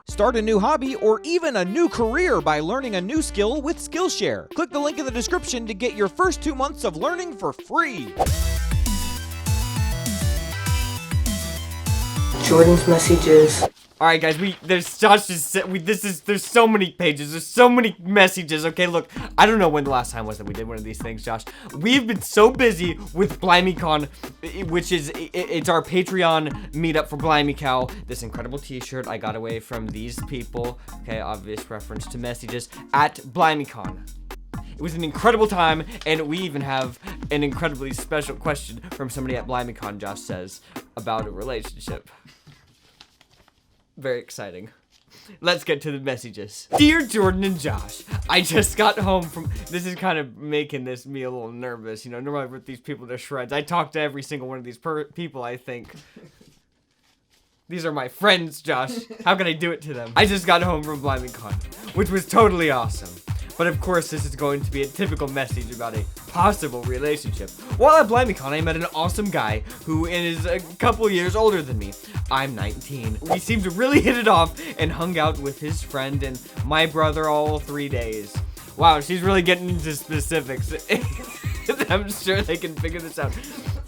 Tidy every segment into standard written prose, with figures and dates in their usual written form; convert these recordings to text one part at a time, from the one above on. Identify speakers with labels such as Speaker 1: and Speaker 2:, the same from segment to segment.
Speaker 1: Start a new hobby or even a new career by learning a new skill with Skillshare. Click the link in the description to get your first 2 months of learning for free.
Speaker 2: Jordan's messages.
Speaker 3: All right, guys. There's so many pages. There's so many messages. Okay, look. I don't know when the last time was that we did one of these things, Josh. We've been so busy with BlimeyCon, which is it's our Patreon meetup for Blimey Cow. This incredible T-shirt I got away from these people. Okay, obvious reference to messages at BlimeyCon. It was an incredible time, and we even have an incredibly special question from somebody at BlimeyCon. Josh says about a relationship. Very exciting. Let's get to the messages. Dear Jordan and Josh, I just got home from... This is kind of making me a little nervous. You know, normally I rip these people to shreds. I talk to every single one of these people, I think. These are my friends, Josh. How can I do it to them? I just got home from BlimeyCon, which was totally awesome. But of course, this is going to be a typical message about a possible relationship. While at BlimeyCon, I met an awesome guy who is a couple years older than me. I'm 19. We seemed to really hit it off and hung out with his friend and my brother all 3 days. Wow, she's really getting into specifics. I'm sure they can figure this out.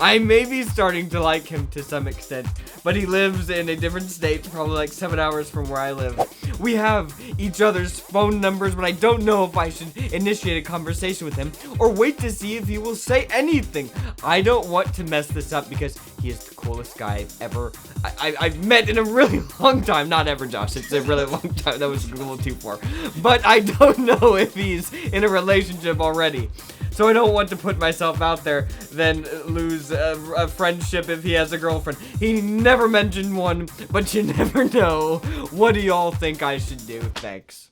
Speaker 3: I may be starting to like him to some extent, but he lives in a different state, probably like 7 hours from where I live. We have each other's phone numbers, but I don't know if I should initiate a conversation with him or wait to see if he will say anything. I don't want to mess this up because he is the coolest guy ever I've met in a really long time. Not ever, Josh. It's a really long time. That was a little too far. But I don't know if he's in a relationship already. So I don't want to put myself out there, then lose a friendship if he has a girlfriend. He never mentioned one, but you never know. What do y'all think I should do? Thanks.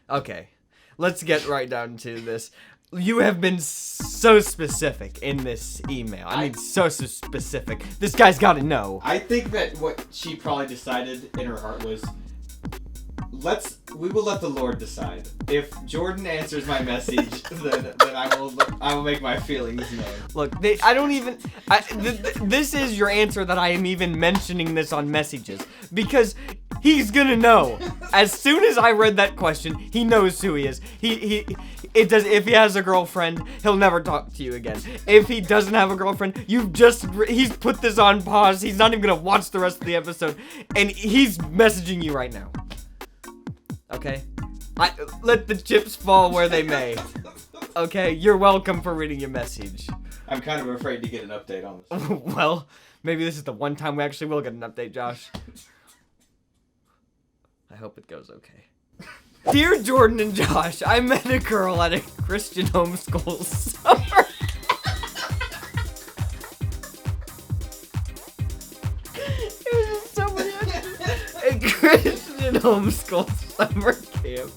Speaker 3: Okay, let's get right down to this. You have been so specific in this email. I mean, so specific. This guy's got to know.
Speaker 4: I think that what she probably decided in her heart was, we will let the Lord decide. If Jordan answers my message, then I will make my feelings known.
Speaker 3: Look, this is your answer that I am even mentioning this on messages, because he's gonna know. As soon as I read that question, he knows who he is. If he has a girlfriend, he'll never talk to you again. If he doesn't have a girlfriend, he's put this on pause. He's not even gonna watch the rest of the episode, and he's messaging you right now. Okay? Let the chips fall where they may. Okay? You're welcome for reading your message.
Speaker 4: I'm kind of afraid to get an update on this.
Speaker 3: Well, maybe this is the one time we actually will get an update, Josh. I hope it goes okay. Dear Jordan and Josh, I met a girl at a Christian homeschool summer. It was just so many a Christian homeschool summer camp,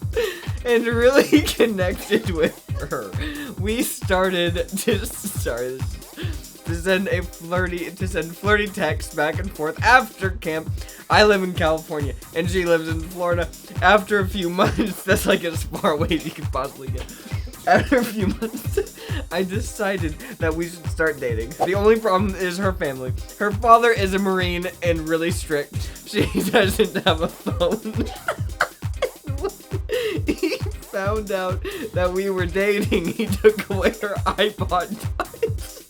Speaker 3: and really connected with her. We started to send flirty texts back and forth after camp. I live in California, and she lives in Florida. After a few months, that's like as far away as you could possibly get. After a few months, I decided that we should start dating. The only problem is her family. Her father is a Marine and really strict. She doesn't have a phone. He found out that we were dating. He took away her iPod Touch.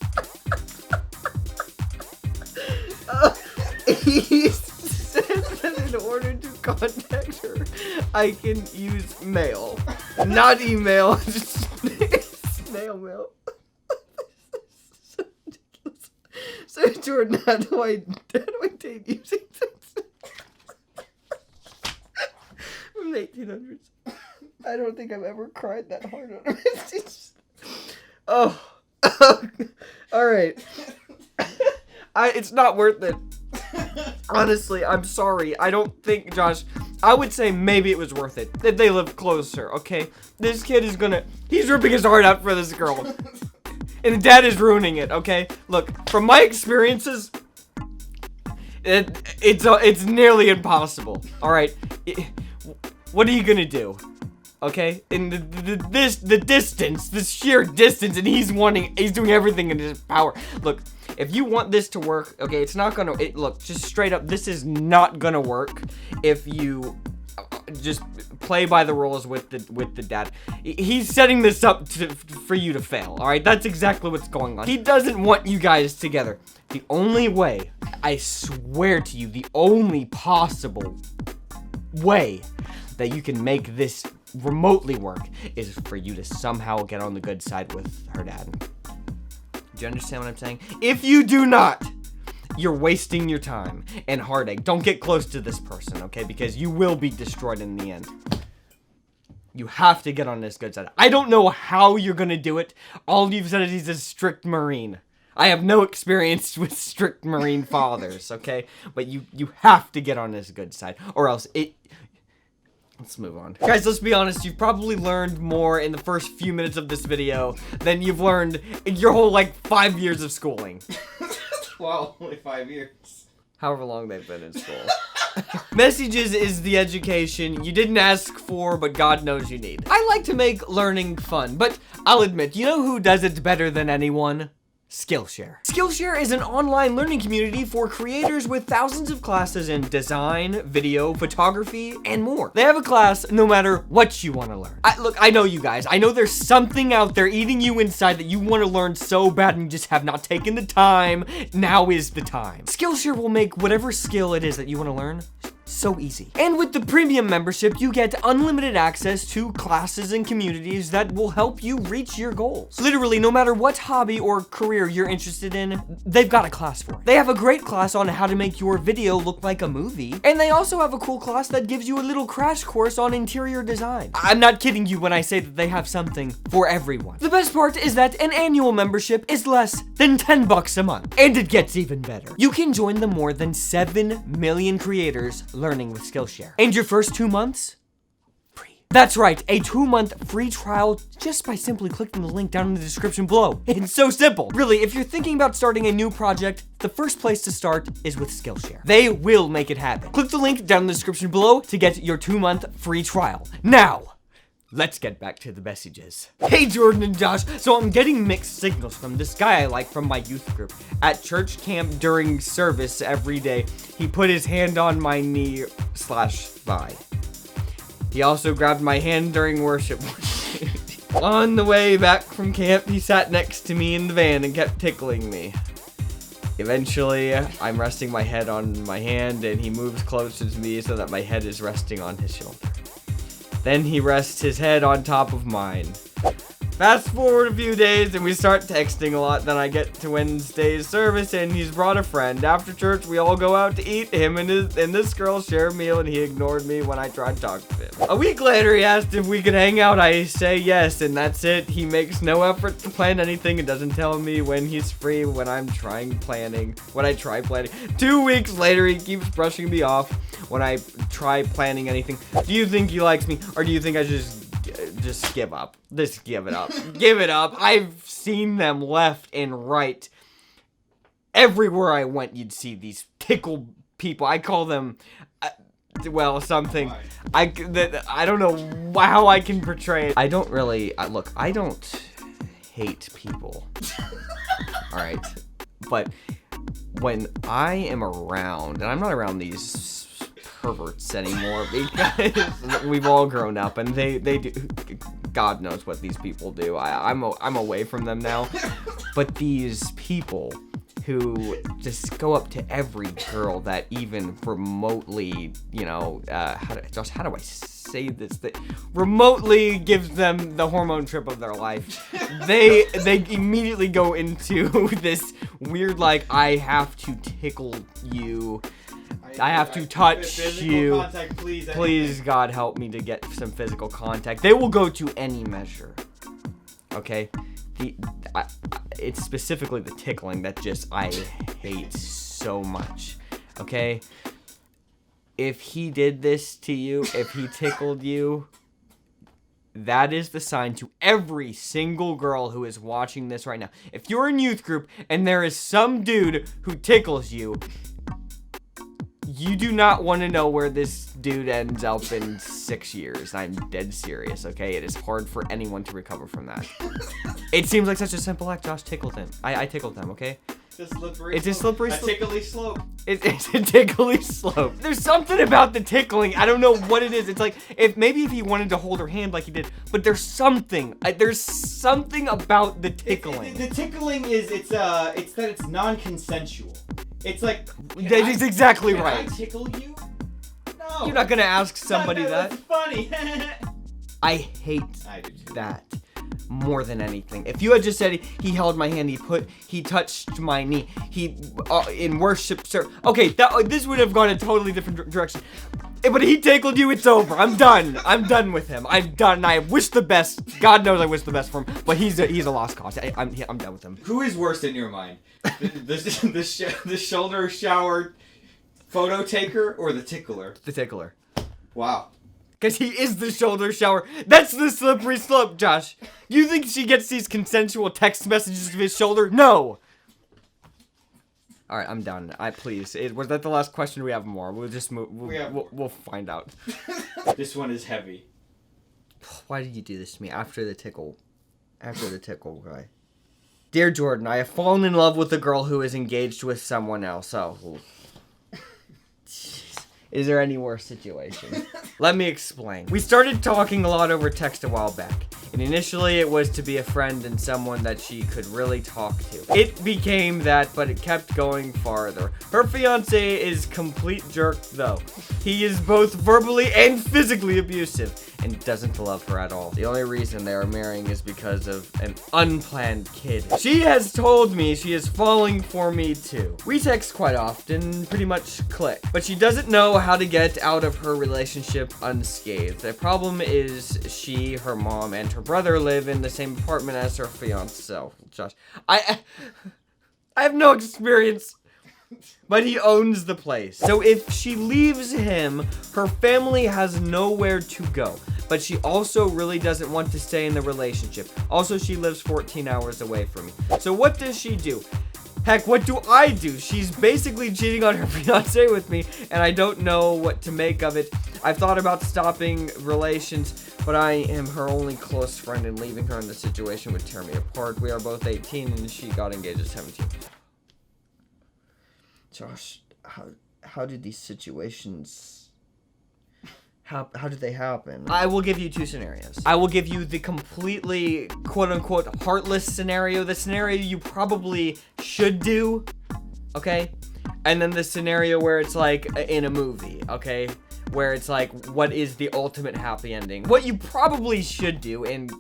Speaker 3: He said that in order to contact her, I can use mail, not email, just snail mail. So ridiculous. So Jordan, how do I date using this? From the 1800s. I don't think I've ever cried that hard on a message. Oh. All right. It's not worth it. Honestly, I'm sorry. I don't think, Josh, I would say maybe it was worth it if they live closer, okay? This kid is he's ripping his heart out for this girl. And dad is ruining it, okay? Look, from my experiences, it's nearly impossible, all right? What are you gonna do? Okay, in the distance, the sheer distance, and he's doing everything in his power. Look, If you want this to work, okay, it's not gonna, look, just straight up, this is not gonna work if you just play by the rules with the dad. He's setting this up for you to fail, all right? That's exactly what's going on. He doesn't want you guys together. The only way, I swear to you, the only possible way that you can make this remotely work is for you to somehow get on the good side with her dad. Do you understand what I'm saying? If you do not, you're wasting your time and heartache. Don't get close to this person, okay? Because you will be destroyed in the end. You have to get on this good side. I don't know how you're gonna do it. All you've said is he's a strict Marine. I have no experience with strict Marine fathers, okay? But you have to get on this good side, or else let's move on. Guys, let's be honest, you've probably learned more in the first few minutes of this video than you've learned in your whole, like, 5 years of schooling.
Speaker 4: Wow, only 5 years.
Speaker 3: However long they've been in school. Messages is the education you didn't ask for, but God knows you need. I like to make learning fun, but I'll admit, you know who does it better than anyone? SKILLSHARE. SKILLSHARE is an online learning community for creators with thousands of classes in design, video, photography, and more. They have a class no matter what you want to learn. Look, I know you guys. I know there's something out there eating you inside that you want to learn so bad and you just have not taken the time. Now is the time. SKILLSHARE will make whatever skill it is that you want to learn so easy. And with the premium membership, you get unlimited access to classes and communities that will help you reach your goals. Literally, no matter what hobby or career you're interested in, they've got a class for it. They have a great class on how to make your video look like a movie, and they also have a cool class that gives you a little crash course on interior design. I'm not kidding you when I say that they have something for everyone. The best part is that an annual membership is less than $10 a month, and it gets even better. You can join the more than 7 million creators learning with SKILLSHARE. And your first 2 months, free. That's right, a 2-month free trial just by simply clicking the link down in the description below. It's so simple. Really, if you're thinking about starting a new project, the first place to start is with SKILLSHARE. They will make it happen. Click the link down in the description below to get your 2-month free trial. Now, let's get back to the messages. Hey Jordan and Josh, so I'm getting mixed signals from this guy I like from my youth group. At church camp during service every day, he put his hand on my knee/thigh. He also grabbed my hand during worship. On the way back from camp, he sat next to me in the van and kept tickling me. Eventually, I'm resting my head on my hand and he moves closer to me so that my head is resting on his shoulder. Then he rests his head on top of mine. Fast forward a few days and we start texting a lot. Then I get to Wednesday's service and he's brought a friend. After church, we all go out to eat. Him and this girl share a meal and he ignored me when I tried to talk to him. A week later, he asked if we could hang out. I say yes, and that's it. He makes no effort to plan anything and doesn't tell me when he's free when I try planning. 2 weeks later, he keeps brushing me off when I try planning anything. Do you think he likes me, or do you think I just give up? Just give it up. Give it up. I've seen them left and right. Everywhere I went, you'd see these tickle people. I call them, well, something. I don't know how I can portray it. I don't really, look, I don't hate people. All right. But when I am around, and I'm not around these perverts anymore because we've all grown up and they do, God knows what these people do. I'm away from them now. But these people who just go up to every girl that even remotely, you know, how do I say this? That remotely gives them the hormone trip of their life. They immediately go into this weird, like, I have to tickle you. I have to touch you.
Speaker 4: Contact,
Speaker 3: please, God, help me to get some physical contact. They will go to any measure. Okay? It's specifically the tickling that just I hate so much. Okay? If he did this to you, if he tickled you, that is the sign to every single girl who is watching this right now. If you're in youth group and there is some dude who tickles you, you do not want to know where this dude ends up in 6 years. I'm dead serious, okay? It is hard for anyone to recover from that. It seems like such a simple act. Josh tickled him. I tickled him, okay?
Speaker 4: It's a slippery
Speaker 3: It's a slippery slope.
Speaker 4: A tickly slope.
Speaker 3: It's a tickly slope. There's something about the tickling. I don't know what it is. It's like if he wanted to hold her hand like he did, but there's something about the tickling.
Speaker 4: The tickling is it's that it's non-consensual. It's like
Speaker 3: That is exactly
Speaker 4: can
Speaker 3: right.
Speaker 4: I tickle you? No.
Speaker 3: You're not gonna ask somebody that.
Speaker 4: That's funny.
Speaker 3: I hate
Speaker 4: I do too.
Speaker 3: that more than anything. If you had just said he held my hand, he touched my knee, he in worship, sir. Okay, this would have gone a totally different direction. But he tickled you. It's over. I'm done. I'm done with him. I'm done. I wish the best. God knows I wish the best for him. But he's a lost cause. I'm done with him.
Speaker 4: Who is worse in your mind? The shoulder shower photo taker or the tickler?
Speaker 3: The tickler.
Speaker 4: Wow.
Speaker 3: Because he is the shoulder shower. That's the slippery slope, Josh. You think she gets these consensual text messages of his shoulder? No. All right, I'm done. Please. Was that the last question? We have more. We'll just move. We'll find out.
Speaker 4: This one is heavy.
Speaker 3: Why did you do this to me after the tickle guy? Dear Jordan, I have fallen in love with a girl who is engaged with someone else. Oh. Is there any worse situation? Let me explain. We started talking a lot over text a while back, and initially it was to be a friend and someone that she could really talk to. It became that, but it kept going farther. Her fiance is complete jerk though. He is both verbally and physically abusive and doesn't love her at all. The only reason they are marrying is because of an unplanned kid. She has told me she is falling for me too. We text quite often, pretty much click, but she doesn't know how to get out of her relationship unscathed. The problem is she, her mom, and her brother live in the same apartment as her fiance. So, Josh, I have no experience. But he owns the place. So if she leaves him, her family has nowhere to go. But she also really doesn't want to stay in the relationship. Also, she lives 14 hours away from me. So what does she do? Heck, what do I do? She's basically cheating on her fiancé with me, and I don't know what to make of it. I've thought about stopping relations, but I am her only close friend, and leaving her in this situation would tear me apart. We are both 18, and she got engaged at 17. Josh, how did these situations, how did they happen? I will give you two scenarios. I will give you the completely quote-unquote heartless scenario, the scenario you probably should do, okay? And then the scenario where it's like in a movie, okay? Where it's like, what is the ultimate happy ending? What you probably should do, and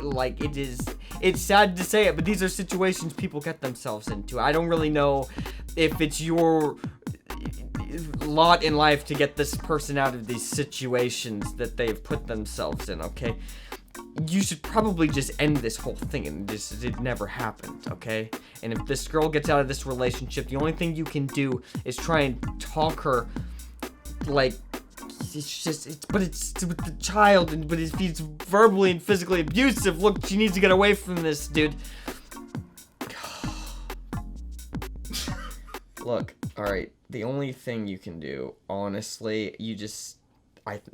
Speaker 3: like it's sad to say it, but these are situations people get themselves into. I don't really know if it's your lot in life to get this person out of these situations that they've put themselves in, okay? You should probably just end this whole thing and it never happened, okay? And if this girl gets out of this relationship, the only thing you can do is try and talk her, like, but it's with the child, but if he's verbally and physically abusive, look, she needs to get away from this, dude. Look, alright, the only thing you can do, honestly, you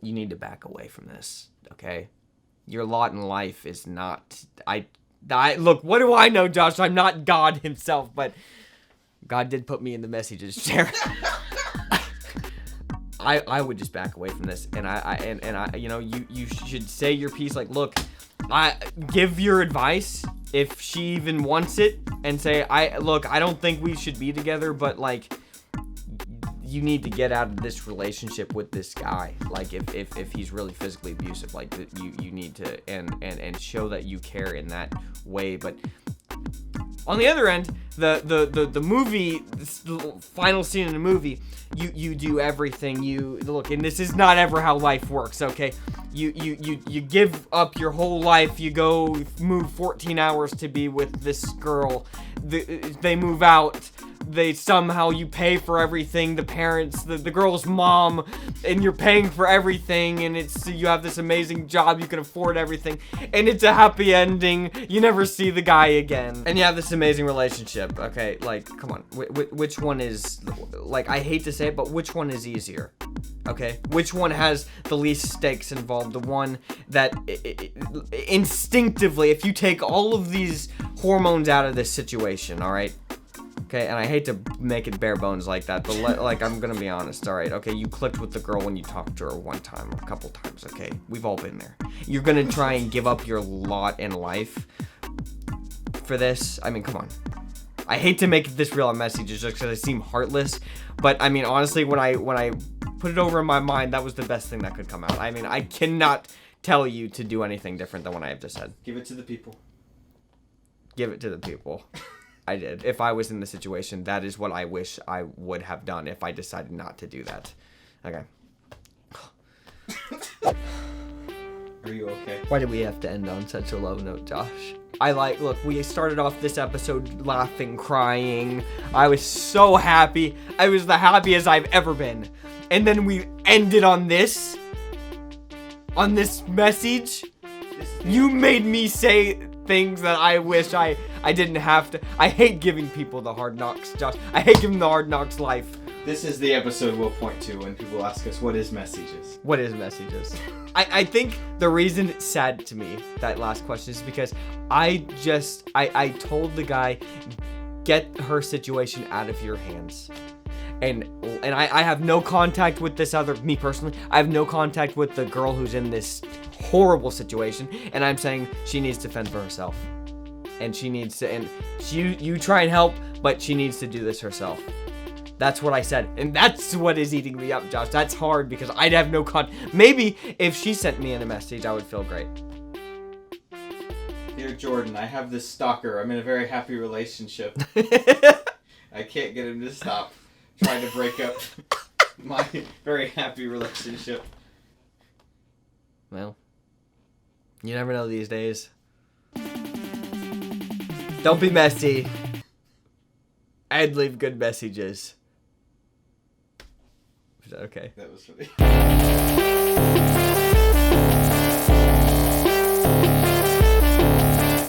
Speaker 3: need to back away from this, okay? Your lot in life is not, look, what do I know, Josh? I'm not God himself, but God did put me in the messages, Sharon. I would just back away from this, and I you know, you should say your piece, like, look, I give your advice if she even wants it, and say, look, I don't think we should be together, but like, you need to get out of this relationship with this guy. Like, if he's really physically abusive, like, you need to and show that you care in that way. But on the other end, the movie, the final scene in the movie, you do everything. You look, and this is not ever how life works, okay? You give up your whole life. You go move 14 hours to be with this girl. They move out. You pay for everything, the parents, the girl's mom, and you're paying for everything, and you have this amazing job, you can afford everything, and it's a happy ending. You never see the guy again, and you have this amazing relationship, okay? Like, come on, which one is, like, I hate to say it, but which one is easier, okay? Which one has the least stakes involved? The one that instinctively, if you take all of these hormones out of this situation, all right? Okay, and I hate to make it bare bones like that, but like, I'm gonna be honest, all right? Okay, you clicked with the girl when you talked to her one time, or a couple times, okay? We've all been there. You're gonna try and give up your lot in life for this? I mean, come on. I hate to make this real on messages just because I seem heartless, but I mean, honestly, when I put it over in my mind, that was the best thing that could come out. I mean, I cannot tell you to do anything different than what I have just said.
Speaker 4: Give it to the people.
Speaker 3: Give it to the people. I did. If I was in the situation, that is what I wish I would have done if I decided not to do that. Okay.
Speaker 4: Are you okay?
Speaker 3: Why did we have to end on such a low note, Josh? Look, we started off this episode laughing, crying. I was so happy. I was the happiest I've ever been. And then we ended on this message. You made me say things that I wish I didn't have to. I hate giving people the hard knocks, Josh. I hate giving the hard knocks life.
Speaker 4: This is the episode we'll point to when people ask us, what is messages?
Speaker 3: What is messages? I think the reason it's sad to me, that last question, is because I told the guy, get her situation out of your hands. And I have no contact with this me personally, I have no contact with the girl who's in this horrible situation, and I'm saying she needs to fend for herself. And she needs to, and you try and help, but she needs to do this herself. That's what I said, and that's what is eating me up, Josh. That's hard because I'd have no maybe if she sent me in a message, I would feel great.
Speaker 4: Dear Jordan, I have this stalker. I'm in a very happy relationship. I can't get him to stop trying to break up my very happy relationship.
Speaker 3: Well, you never know these days. Don't be messy. And leave good messages. Okay.
Speaker 4: That was funny.